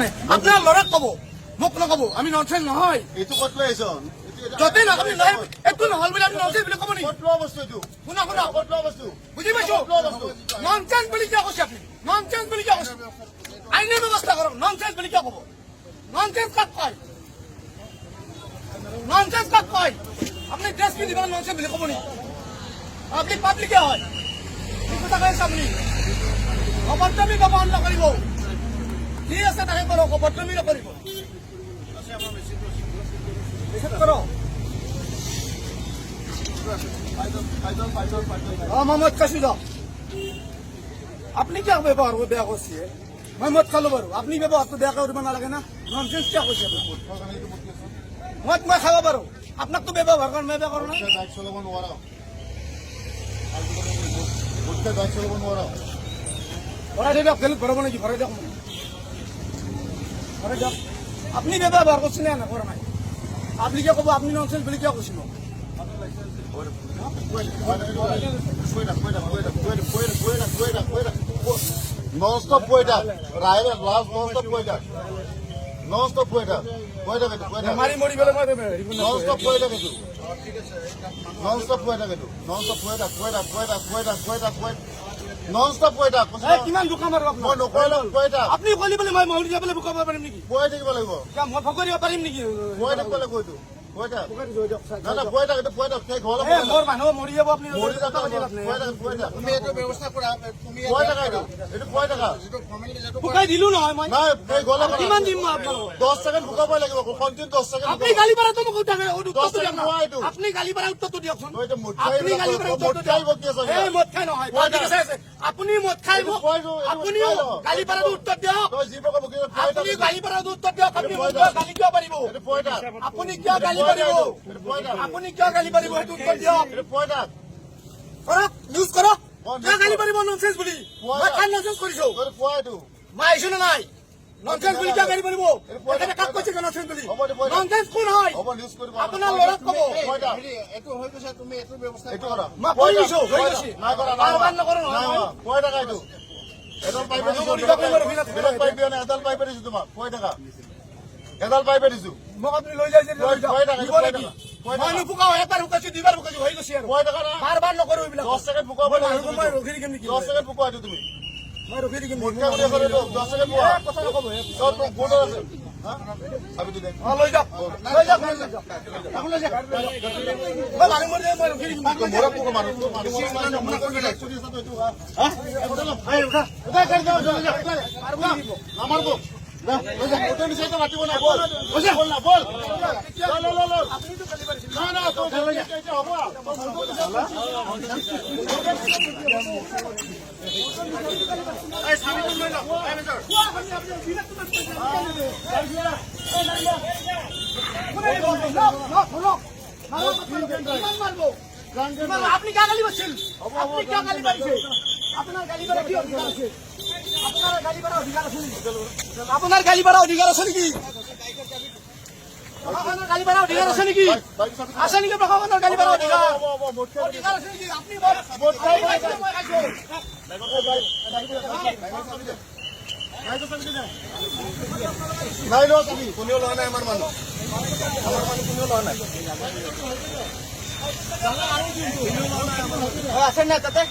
নাই আপোনাৰ ল'ৰাক ক'ব মোক নক'ব আমি ননচেন্স নহয় এইটো ক'ত লৈ আহিছ য'তেই নহওক আপুনি নহয় একো নহ'ল বুলি আমি ননচেন্স বুলি ক'ব নেকি ক'ত লোৱা বস্তু এইটো শুনা শুনা ক'ত লোৱা বস্তু বুজি পাইছো ননচেন্স বুলি কিয় কৈছে আপুনি ননচেন্স বুলি কিয় কৈছে আইনী ব্যৱস্থা কৰক ননচেন্স বুলি কিয় ক'ব ননচেন্স কাক কয় ননচেন্স কাক কয় আপুনি ড্ৰেছ পিন্ধিব ননচেন্স বুলি ক'ব নেকি আপুনি পাব্লিকে হয় কি কথা কৈ আছে আপুনি অভদ্ৰামী ব্যৱহাৰ নকৰিব কি আছে তাকে কৰক অভদ্ৰামী নকৰিব মদ খাইছো যাও আপনি কিয় ব্যবহাৰ বেয়া কৰছে মই মদ খালো বাৰু আপনি ব্যবহাৰটো বেয়া কৰিব নালাগে না ননসেন্স কিয় কৈছে মদ মই খাব পাৰো আপনাক তো ব্যবহাৰ কৰেন মই বেয়া কৰো না বাইক চলাব নোৱাৰা বাইক চলাব নোৱাৰা ভৰাই দিয়ক ফেল ভৰাব নেকি ভৰাই দিয়ক ভৰাই দিয়ক আপনি ব্যবহাৰ কৰছেন না কৰা নাই আপনি কিয় ক'ব আপনি ননসেন্স বুলি কিয় কৈছিল Non-stop poeta. Rider last non-stop poeta. Non-stop poeta. Poeta gitu. মাৰি মৰি গলে মই Non-stop poeta gitu. Non-stop poeta gitu. Non-stop poeta. Non-stop poeta. কিমান বোকা মাৰিব মই নকৰিলে poeta. আপুনি কলি বুলি মই মৰি যাবলৈ বোকা মাৰিব পাৰিম নেকি poeta থাকিব লাগিব। মই ফকৰিব পাৰিম নেকি poeta থাকিব লাগিব এইটো। poeta. না poeta gitu poeta ঠিক হল। মোৰ মানুহ মৰি যাব আপুনি মৰি যাব poeta. তুমি এইটো ব্যৱস্থা কৰা তুমি poeta কাইটো। এইটো poeta কা। ফুকাই দিলো নহয় মই নাই এই গলা কিমান দিম মই আপোনাক 10 সেকেন্ড ফুকাব লাগিব কন্টিনিউ 10 সেকেন্ড আপনি গালি পাৰাটো মোক উঠাকে 10 সেকেন্ড নহয় এইটো আপনি গালি পাৰা উত্তৰটো দিয়কচোন এইটো আপনি গালি পাৰা উত্তৰটো দিয়ক এই মদ খাই নহয় ঠিক আছে আপুনি মদ খাই মোক আপুনিও গালি পাৰাটো উত্তৰ দিয়ক তই জীবক বকি আপুনি গালি পাৰাটো উত্তৰ দিয়ক আপুনি মোক গালি কিয় পাৰিব এইটো poeta আপুনি কিয় গালি পাৰিব আপুনি কিয় গালি পাৰিব সেইটো উত্তৰ দিয়ক এইটো poeta কৰক নিউজ কৰক কিয় গালি পাৰিব ননসেন্স বুলি মই খাই ননসেন্স কৰিছো তোৰ পোৱা এইটো মই আহিছো নে নাই ননসেন্স বুলি কিয় গালি পাৰিব এখানে কাক কৈছে ননসেন্স বুলি ননসেন্স কোন হয় হ'ব নিউজ কৰিব আপোনাৰ ল'ৰাক ক'ব poeta এইটো হৈ গৈছে তুমি এইটো ব্যৱস্থা এইটো কৰা মই কৰিছো হৈ গৈছে নাই কৰা বাৰবাৰ নকৰো নাই নহয় poeta কা এইটো এডাল পাইপ দিছো এডাল পাইপ দিয়া নাই এডাল পাইপ দিছো তোমাক poeta কা এডাল পাইপ দিছো মোক আপুনি লৈ যায় যে লৈ যাওক poeta দিব নেকি মই নুপুকাও এবাৰ ফুকাইছো দুবাৰ ফুকাইছো হৈ গৈছে আৰু poeta কা বাৰবাৰ নকৰো এইবিলাক 10 সেকেন্ড ফুকাব লাগিব মই ৰখি থাকিম নেকি 10 সেকেন্ড ফুকা এইটো তুমি মই ৰখি থাকিম মুখে বুলি আছে 10 সেকেন্ড ফুকা কথা নক'ব তোৰ ফোন আছে হা চাবি দে লৈ যাওক লৈ যাওক লৈ যাওক এখন লৈ যাওক মই মানুহ মৰি যায় মই ৰখি থাকিম মোৰা পোক মাৰো নমুনা কৰি একচুয়ালি আছে তো এইটো হা আই উঠা উঠা কৰি যাও লৈ যাওক আমার বল না ওই যে ওটা নিচে তো রাখবো না বল বল না বল লো আপনি তো গালি পারিছেন না না তো এটা হবে এই সামনে তো লই নাও এই মেজর আপনি বিরক্ত করছেন আপনি কে গালি পাচ্ছেন আপনি কে গালি পাইছে আপনার গালি করার কি অধিকার আছে আপনার গালি করার অধিকার আছে আপনার গালি করার অধিকার আছে নাকি আপনার গালি করার অধিকার আছে নাকি আছে নাকি প্রশাসনের গালি করার অধিকার অধিকার আছে নাকি আপনি ভোট খাইছেন মই খাইছো নাই লো তুমি কোনেও লয় নাই আমার মানুষ কোনেও লয় নাই আছেন না তাতে